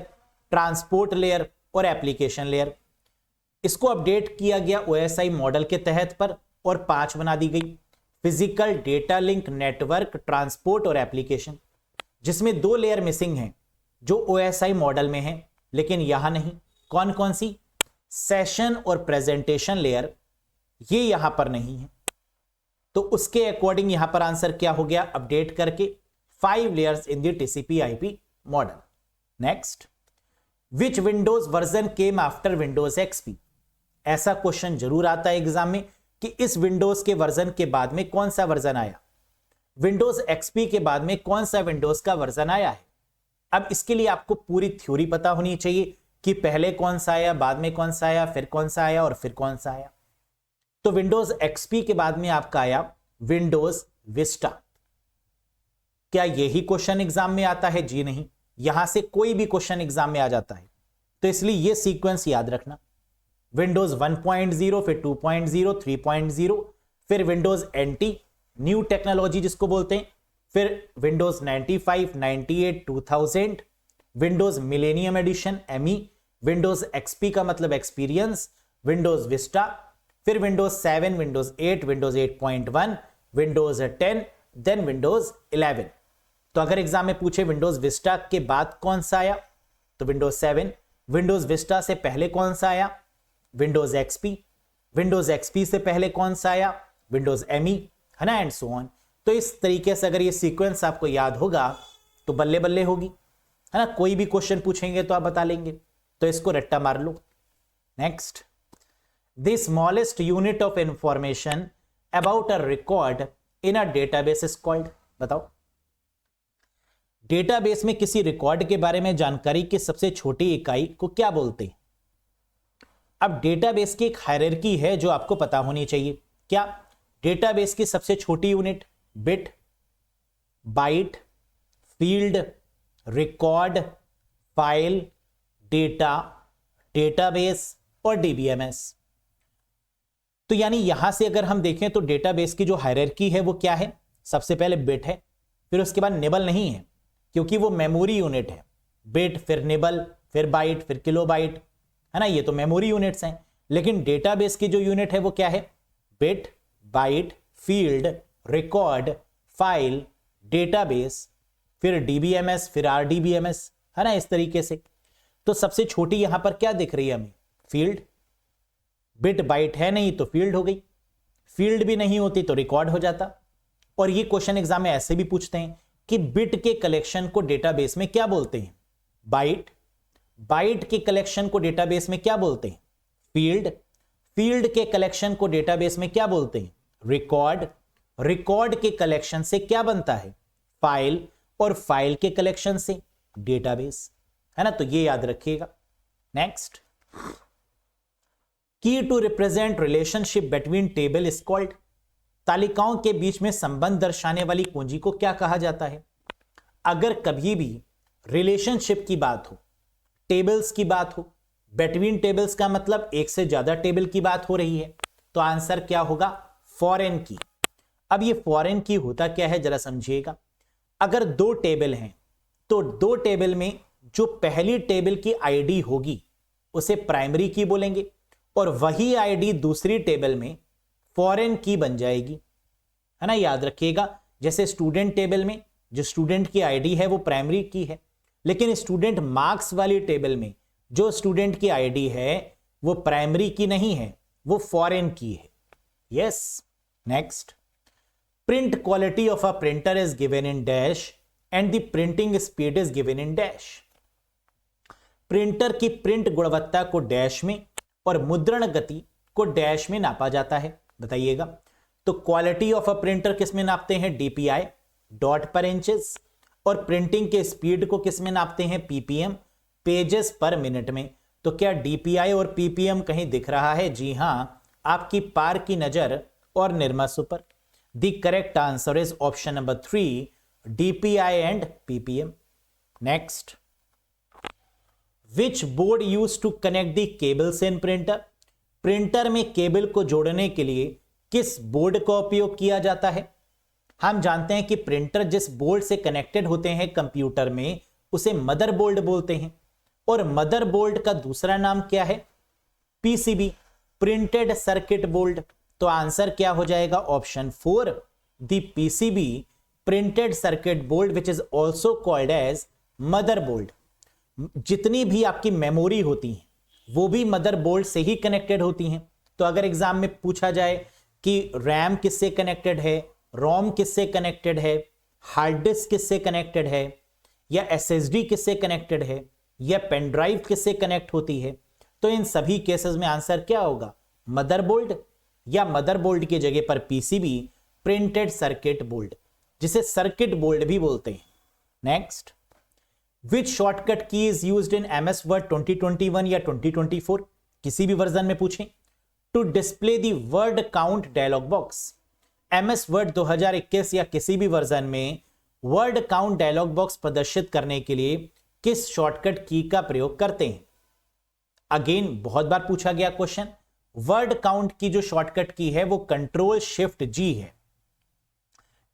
ट्रांसपोर्ट लेयर और एप्लीकेशन लेयर। इसको अपडेट किया गया ओएसआई मॉडल के तहत पर और 5 बना दी गई। Physical data link, network, transport और एप्लीकेशन, जिसमें 2 लेयर मिसिंग हैं जो OSI मॉडल में है लेकिन यहां नहीं। कौन कौन सी? सेशन और प्रेजेंटेशन लेयर, ये यहां पर नहीं है। तो उसके अकॉर्डिंग यहां पर आंसर क्या हो गया? अपडेट करके 5 layers in the TCP/IP model. Next, which Windows version came after Windows XP? ऐसा क्वेश्चन जरूर आता है एग्जाम में कि इस विंडोज के वर्जन के बाद में कौन सा वर्जन आया, विंडोज XP के बाद में कौन सा विंडोज का वर्जन आया है। अब इसके लिए आपको पूरी थ्योरी पता होनी चाहिए कि पहले कौन सा आया, बाद में कौन सा आया, फिर कौन सा आया और फिर कौन सा आया। तो विंडोज XP के बाद में आपका आया विंडोज विस्टा। क्या यही क्वेश्चन एग्जाम में आता है? जी नहीं, यहां से कोई भी क्वेश्चन एग्जाम में आ जाता है, तो इसलिए यह सीक्वेंस याद रखना। विंडोज 1.0, फिर 2.0, 3.0, फिर विंडोज NT न्यू टेक्नोलॉजी जिसको बोलते हैं, फिर Windows 95, 98, 2000, Windows Millennium Edition ME, Windows XP का मतलब एक्सपीरियंस, विंडोज विस्टा, फिर Windows 7, Windows 8, Windows 8.1, Windows 10, then Windows 11। तो अगर एग्जाम में पूछे विंडोज विस्टा के बाद कौन सा आया, तो विंडोज 7, विंडोज विस्टा से पहले कौन सा आया, विंडोज XP, विंडोज XP से पहले कौन सा आया, विंडोज ME, है ना, एंड सो ऑन। तो इस तरीके से अगर ये सीक्वेंस आपको याद होगा तो बल्ले बल्ले होगी, है ना। कोई भी क्वेश्चन पूछेंगे तो आप बता लेंगे, तो इसको रट्टा मार लो। Next, the smallest unit of information about a record in a database is called. बताओ, डेटाबेस में किसी रिकॉर्ड के बारे में जानकारी की सबसे छोटी इकाई को क्या बोलते हैं? अब डेटाबेस की एक हायरार्की है जो आपको पता होनी चाहिए। क्या? डेटाबेस की सबसे छोटी unit bit, byte, field, record, file, data, database और DBMS। तो यानी यहां से अगर हम देखें तो डेटाबेस की जो हायरार्की है वो क्या है? सबसे पहले बिट है, फिर उसके बाद निबल नहीं है क्योंकि वो मेमोरी यूनिट है। बिट, फिर निबल, फिर बाइट, फिर किलोबाइट, है ना, ये तो मेमोरी यूनिट्स हैं। लेकिन डेटाबेस की जो यूनिट है वो क्या है? Bit, byte, field, record, file, database, फिर DBMS, फिर RDBMS, है ना, इस तरीके से। तो सबसे छोटी यहां पर क्या दिख रही है हमें? फील्ड। बिट बाइट है नहीं तो फील्ड हो गई, फील्ड भी नहीं होती तो रिकॉर्ड हो जाता। और ये क्वेश्चन एग्जाम में ऐसे भी पूछते हैं कि बिट के कलेक्शन को डेटाबेस में क्या बोलते हैं? बाइट। बाइट के कलेक्शन को डेटाबेस में क्या बोलते हैं? फील्ड। फील्ड के कलेक्शन को डेटाबेस में क्या बोलते हैं? रिकॉर्ड। रिकॉर्ड के कलेक्शन से क्या बनता है? फाइल। और फाइल के कलेक्शन से डेटाबेस, है ना। तो ये याद रखिएगा। Next, key to represent relationship between table is called. तालिकाओं के बीच में संबंध दर्शाने वाली कुंजी को क्या कहा जाता है? अगर कभी भी रिलेशनशिप की बात हो, टेबल्स की बात हो, बिटवीन टेबल्स का मतलब एक से ज्यादा टेबल की बात हो रही है, तो आंसर क्या होगा? फॉरेन की। अब ये फॉरेन की होता क्या है जरा समझिएगा। अगर 2 टेबल हैं तो 2 टेबल में जो पहली टेबल की आईडी होगी उसे प्राइमरी की बोलेंगे और वही आईडी दूसरी टेबल में फॉरेन की बन जाएगी, है ना, याद रखिएगा। जैसे स्टूडेंट टेबल में जो स्टूडेंट की आईडी है वो प्राइमरी की है, लेकिन स्टूडेंट मार्क्स वाली टेबल में जो स्टूडेंट की आईडी है वो प्राइमरी की नहीं है, वो फॉरेन की है। Yes. Next, print quality of a printer is given in dash and the printing speed is given in dash. Printer की प्रिंट गुणवत्ता को डैश में और मुद्रण गति को डैश में नापा जाता है, बताइएगा। तो क्वालिटी ऑफ अ प्रिंटर किस में नापते हैं? DPI, डॉट पर इंचेस। और प्रिंटिंग के स्पीड को किस में नापते हैं? PPM, पेजेस पर मिनट में। तो क्या DPI और PPM कहीं दिख रहा है? जी हां, आपकी पार की नजर और Nirma super. The correct answer is option number 3, DPI and PPM। Next, which board use to connect the cables in printer. Printer में केबल को जोड़ने के लिए किस बोर्ड का उपयोग किया जाता है? हम जानते हैं कि प्रिंटर जिस बोर्ड से कनेक्टेड होते हैं कंप्यूटर में उसे मदरबोर्ड बोलते हैं, और मदरबोर्ड का दूसरा नाम क्या है? PCB, printed circuit board. तो आंसर क्या हो जाएगा? Option 4, the PCB printed circuit board which is also called as motherboard. जितनी भी आपकी मेमोरी होती हैं वो भी मदरबोर्ड से ही कनेक्टेड होती हैं। तो अगर एग्जाम में पूछा जाए कि रैम किससे कनेक्टेड है, रोम किससे कनेक्टेड है, हार्ड डिस्क किससे कनेक्टेड है, या एसएसडी किससे कनेक्टेड है, या पेन ड्राइव किससे कनेक्ट होती है, तो इन सभी केसेस में आंसर क्या होगा, मदरबोर्ड, या मदरबोर्ड की जगह पर पीसीबी प्रिंटेड सर्किट बोर्ड, जिसे सर्किट बोर्ड भी बोलते हैं। Next, which shortcut key is used in MS Word 2021 या 2024, किसी भी वर्जन में पूछें, to display the word count dialog box. MS Word 2021 या किसी भी वर्जन में वर्ड काउंट डायलॉग बॉक्स प्रदर्शित करने के लिए किस शॉर्टकट की का प्रयोग करते हैं। अगेन बहुत बार पूछा गया क्वेश्चन, वर्ड काउंट की जो शॉर्टकट की है वो कंट्रोल शिफ्ट जी है।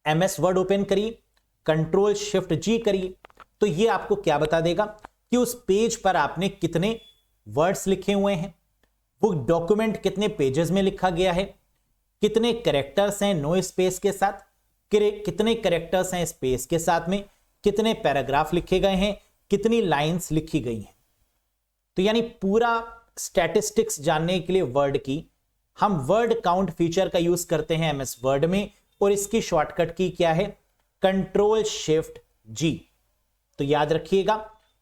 एमएस वर्ड ओपन करिए, कंट्रोल शिफ्ट जी करिए, तो ये आपको क्या बता देगा कि उस पेज पर आपने कितने वर्ड्स लिखे हुए हैं, वो डॉक्यूमेंट कितने पेजेस में लिखा गया है, कितने कैरेक्टर्स हैं नो स्पेस के साथ, कितने कैरेक्टर्स हैं स्पेस के साथ में, कितने पैराग्राफ लिखे गए हैं, कितनी लाइंस लिखी गई हैं। तो यानी पूरा स्टैटिस्टिक्स जानने के लिए वर्ड की हम वर्ड काउंट फीचर का यूज करते हैं एमएस वर्ड में, और इसकी शॉर्टकट की क्या है, कंट्रोल शिफ्ट जी। तो याद रखिएगा,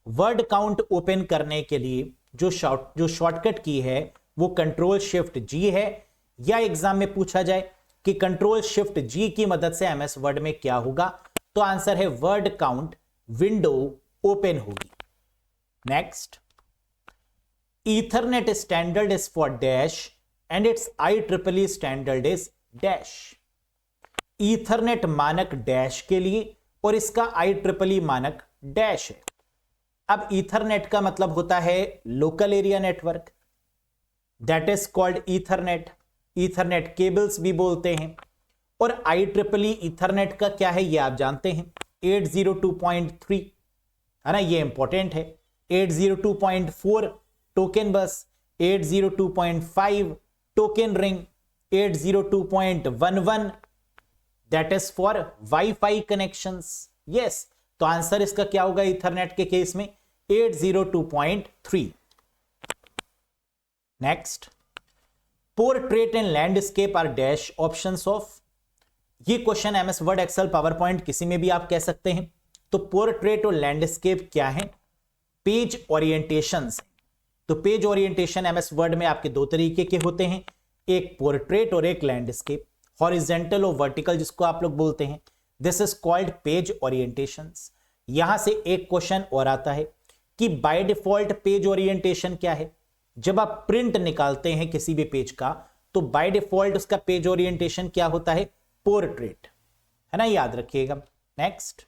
वर्ड काउंट ओपन करने के लिए जो शॉर्टकट की है वो कंट्रोल शिफ्ट जी है, या एग्जाम में पूछा जाए कि कंट्रोल शिफ्ट जी की मदद से एमएस वर्ड में क्या होगा, तो आंसर है वर्ड काउंट विंडो ओपन होगी। Next, Ethernet standard is for dash and it's IEEE standard is dash. Ethernet मानक डैश के लिए और इसका IEEE मानक डैश है। अब ईथरनेट का मतलब होता है local area network, that is called Ethernet. Ethernet cables भी बोलते हैं। और IEEE ईथरनेट का क्या है ये आप जानते हैं, 802.3 है ना, ये इंपॉर्टेंट है। 802.4 token bus, 802.5 token ring, 802.11 that is for WiFi connections. Yes, तो आंसर इसका क्या होगा ईथरनेट के केस में, 802.3। Next, portrait and landscape are dash options of. ये question MS Word, Excel, PowerPoint किसी में भी आप कह सकते हैं। तो पोर्ट्रेट और लैंडस्केप क्या है, पेज ओरिएंटेशंस। तो पेज ओरिएंटेशन एमएस वर्ड में आपके दो तरीके के होते हैं, एक पोर्ट्रेट और एक लैंडस्केप, हॉरिजॉन्टल और वर्टिकल जिसको आप लोग बोलते हैं। This is called page orientations. यहां से एक क्वेश्चन और आता है कि बाय डिफॉल्ट पेज ओरिएंटेशन क्या है। जब आप प्रिंट निकालते हैं किसी भी पेज का तो बाय डिफॉल्ट उसका पेज ओरिएंटेशन क्या होता है, पोर्ट्रेट, है ना, याद रखिएगा। Next,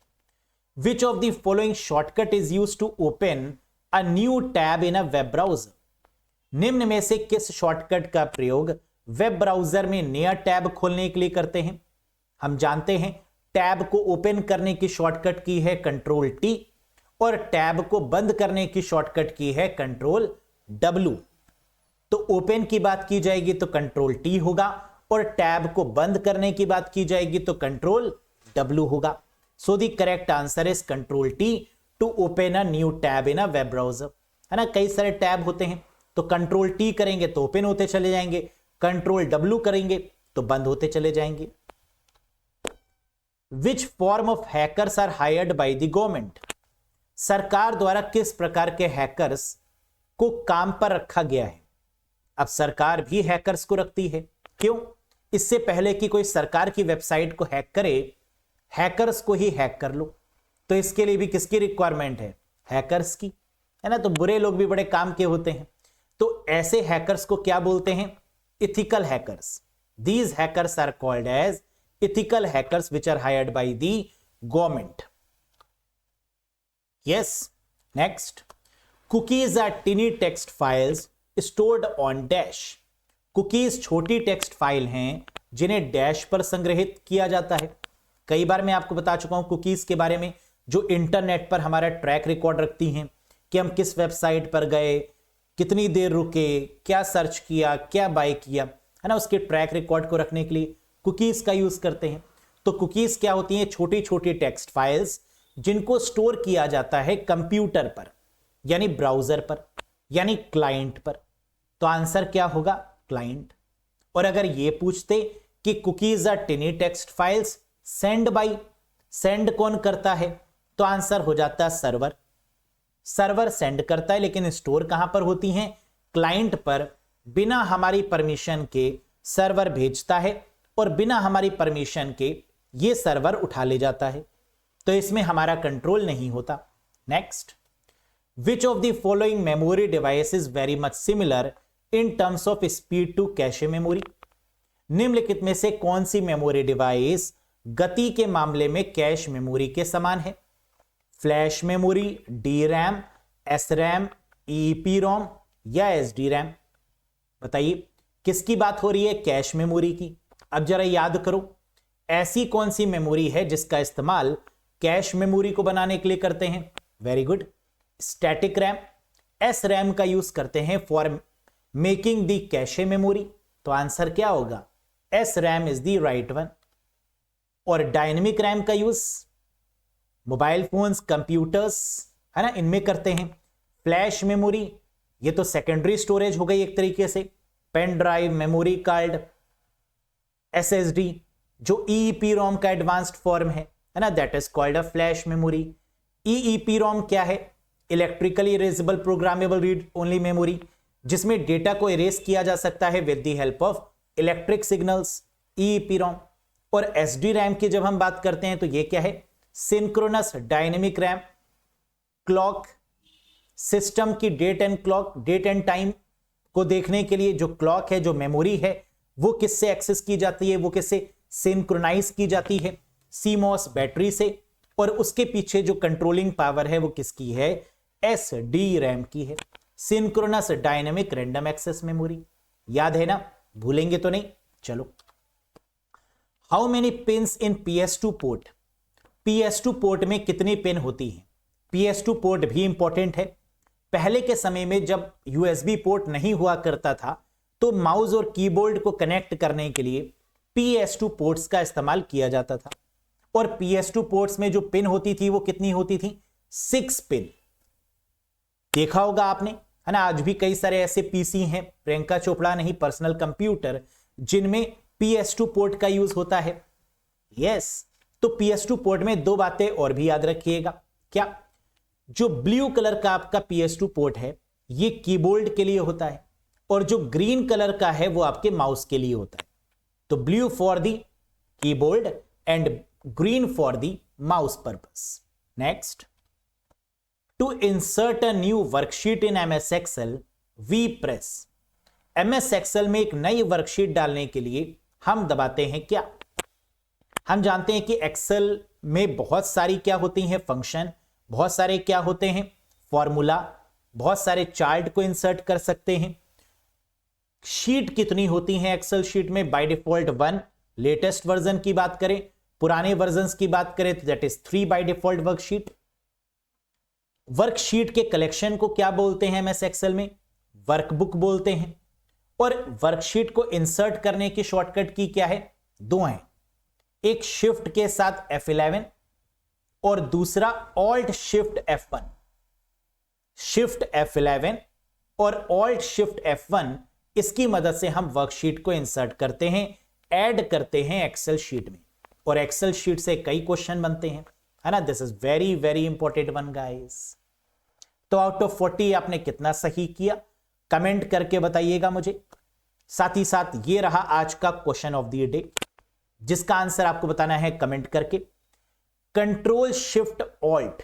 which of the following shortcut is used to open a new tab in a web browser. निम्न में से किस शॉर्टकट का प्रयोग वेब ब्राउजर में नया टैब खोलने के लिए करते हैं। हम जानते हैं टैब को ओपन करने की शॉर्टकट की है कंट्रोल टी, और टैब को बंद करने की शॉर्टकट की है कंट्रोल डब्ल्यू। तो ओपन की बात की जाएगी तो कंट्रोल टी होगा, और टैब को बंद करने की बात की जाएगी तो कंट्रोल डब्ल्यू होगा। So the correct answer is control T to open a new tab in a web browser, है ना। कई सारे टैब होते हैं, तो कंट्रोल टी करेंगे तो ओपन होते चले जाएंगे, कंट्रोल डब्ल्यू करेंगे तो बंद होते चले जाएंगे। Which form of hackers are hired by the government. सरकार द्वारा किस प्रकार के हैकर्स को काम पर रखा गया है। अब सरकार भी हैकर्स को रखती है, क्यों, इससे पहले कि कोई सरकार की वेबसाइट को हैक करे, हैकर्स को ही हैक कर लो। तो इसके लिए भी किसकी रिक्वायरमेंट है, हैकर्स की, है ना। तो बुरे लोग भी बड़े काम के होते हैं, तो ऐसे हैकर्स को क्या बोलते हैं, ethical hackers. These hackers are called as ethical hackers which are hired by the government. Yes. Next, cookies are tiny text files stored on dash. cookies छोटी टेक्स्ट फाइल हैं जिन्हें डैश पर संग्रहित किया जाता है। कई बार मैं आपको बता चुका हूं कुकीज के बारे में, जो इंटरनेट पर हमारा ट्रैक रिकॉर्ड रखती हैं कि हम किस वेबसाइट पर गए, कितनी देर रुके, क्या सर्च किया, क्या बाय किया, है ना। उसके ट्रैक रिकॉर्ड को रखने के लिए कुकीज का यूज करते हैं। तो कुकीज क्या होती हैं? छोटी छोटी टेक्स्ट फाइल्स जिनको स्टोर किया जाता है कंप्यूटर पर, यानी ब्राउजर पर, यानी क्लाइंट पर। तो आंसर क्या होगा? क्लाइंट। और अगर ये पूछते कि cookies are tiny text files send by, send कौन करता है? तो आंसर हो जाता है सर्वर। सर्वर सेंड करता है, लेकिन स्टोर कहां पर होती हैं? क्लाइंट पर। बिना हमारी परमिशन के सर्वर भेजता है और बिना हमारी परमिशन के ये सर्वर उठा ले जाता है, तो इसमें हमारा कंट्रोल नहीं होता। Next, which of the following memory device is very much similar in terms of speed to cache memory? निम्नलिखित में से कौन सी मेमोरी डिवाइस गति के मामले में कैश मेमोरी के समान है? Flash memory, D RAM, S RAM, EP ROM या एस डी रैम? बताइए किसकी बात हो रही है? कैश मेमोरी की। अब जरा याद करो, ऐसी कौन सी मेमोरी है जिसका इस्तेमाल कैश मेमोरी को बनाने के लिए करते हैं? Very good, static RAM. S RAM का यूज करते हैं for making the cache memory. तो आंसर क्या होगा? S RAM is the right one. और डायनेमिक रैम का यूज मोबाइल फोन्स, कंप्यूटर्स, है ना, इनमें करते हैं। फ्लैश मेमोरी, ये तो सेकेंडरी स्टोरेज हो गई एक तरीके से, pen drive, memory card, SSD, जो ईईपी रोम का एडवांस्ड फॉर्म है ना, that is called a flash memory. EEP ROM क्या है? Electrically erasable programmable read only memory, जिसमें डेटा को इरेज किया जा सकता है with the help of electric signals, EEP ROM. और एसडी रैम की जब हम बात करते हैं तो ये क्या है? Synchronous dynamic RAM. Clock system की date and clock, date and time को देखने के लिए जो क्लॉक है, जो मेमोरी है, वो किससे एक्सेस की जाती है? वो किससे सिंक्रोनाइज की जाती है? सीमॉस बैटरी से। और उसके पीछे जो कंट्रोलिंग पावर है वो किसकी है? एसडी रैम की है, synchronous dynamic random access memory. याद है ना? भूलेंगे तो नहीं। चलो, how many pins in PS2 port? PS2 port में कितनी पिन होती है? PS2 पोर्ट भी इंपॉर्टेंट है। पहले के समय में जब USB पोर्ट नहीं हुआ करता था तो माउस और कीबोर्ड को कनेक्ट करने के लिए PS2 पोर्ट्स का इस्तेमाल किया जाता था। और PS2 पोर्ट्स में जो पिन होती थी वो कितनी होती थी? 6 पिन। देखा होगा आपने, है ना? आज भी कई सारे ऐसे पीसी हैं, प्रियंका चोपड़ा नहीं, पर्सनल कंप्यूटर, जिनमें PS2 पोर्ट का यूज होता है। यस, तो PS2 पोर्ट में दो बातें और भी याद रखिएगा। क्या? जो ब्लू कलर का आपका PS2 पोर्ट है ये कीबोर्ड के लिए होता है, और जो ग्रीन कलर का है वो आपके माउस के लिए होता है। तो blue for the keyboard and green for the mouse purpose. Next, to insert a new worksheet in MS Excel we press. MS Excel में एक नई वर्कशीट डालने के लिए हम दबाते हैं क्या? हम जानते हैं कि एक्सेल में बहुत सारी क्या होती हैं? फंक्शन, बहुत सारे क्या होते हैं? फॉर्मूला, बहुत सारे चार्ट को इंसर्ट कर सकते हैं। शीट कितनी होती हैं एक्सेल शीट में? By default 1। लेटेस्ट वर्जन की बात करें, पुराने वर्जन्स की बात करें तो that is 3 by default worksheet. Worksheet के कलेक्शन को क्या बोलते हैं MS Excel में? वर्कबुक बोलते हैं। और वर्कशीट को इंसर्ट करने की शॉर्टकट की क्या है? दो हैं, एक शिफ्ट के साथ F11 और दूसरा alt shift F1। Shift F11 और ऑल्ट शिफ्ट F1, इसकी मदद से हम वर्कशीट को इंसर्ट करते हैं, ऐड करते हैं एक्सेल शीट में, और एक्सेल शीट से कई क्वेश्चन बनते हैं, है ना? This is very very important one guys. तो आउट ऑफ 40 आपने कितना सही किया? कमेंट करके बताइएगा मुझे। साथ ही साथ ये रहा आज का क्वेश्चन ऑफ द डे, जिसका आंसर आपको बताना है कमेंट करके। Control shift alt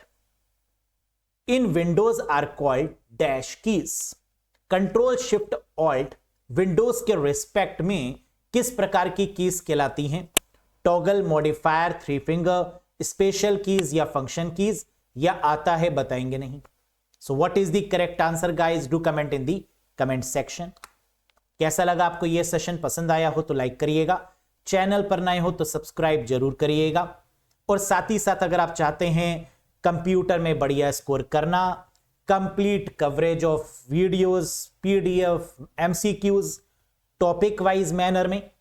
in Windows are called dash keys. Control shift alt Windows के रिस्पेक्ट में किस प्रकार की कीज कहलाती हैं? Toggle, modifier, 3 finger, special keys या फंक्शन कीज, या आता है बताएंगे नहीं। So what is the correct answer guys? Do comment in the comment section. कैसा लगा आपको यह सेशन? पसंद आया हो तो लाइक करिएगा, चैनल पर नए हो तो सब्सक्राइब जरूर करिएगा। और साथ ही साथ अगर आप चाहते हैं कंप्यूटर में बढ़िया स्कोर करना, complete coverage of videos, PDF, MCQs topic wise manner में,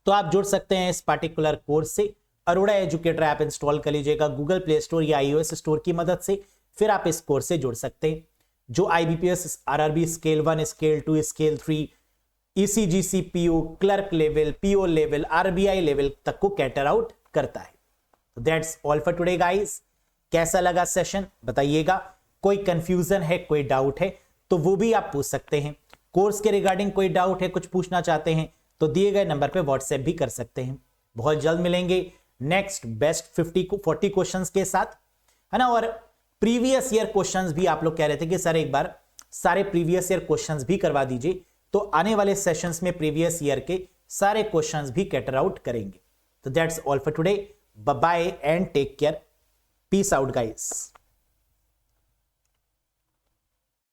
तो आप जुड़ सकते हैं इस पार्टिकुलर कोर्स से। अरोड़ा एजुकेटर ऐप इंस्टॉल कर लीजिएगा गूगल प्ले स्टोर या iOS स्टोर की मदद से, फिर आप इस कोर्स से जुड़ सकते हैं जो IBPS RRB scale 1 scale 2 scale 3 ECG CPO clerk level PO level RBI level तक को कैटर आउट करता है। That's all for today guys. कैसा लगा सेशन बताइएगा। कोई कंफ्यूजन है, कोई डाउट है तो वो भी आप पूछ सकते हैं। कोर्स के रिगार्डिंग कोई डाउट है, कुछ पूछना चाहते हैं तो दिए गए नंबर पे व्हाट्सएप भी कर सकते हैं। बहुत जल्द मिलेंगे नेक्स्ट बेस्ट 40 क्वेश्चंस के साथ, है ना। और प्रीवियस ईयर क्वेश्चंस भी आप लोग कह रहे थे कि सर एक बार सारे प्रीवियस ईयर क्वेश्चंस भी करवा दीजिए, तो आने वाले सेशंस में प्रीवियस ईयर के सारे क्वेश्चंस भी कैटर आउट करेंगे। तो that's all for today. Bye bye and take care. Peace out guys.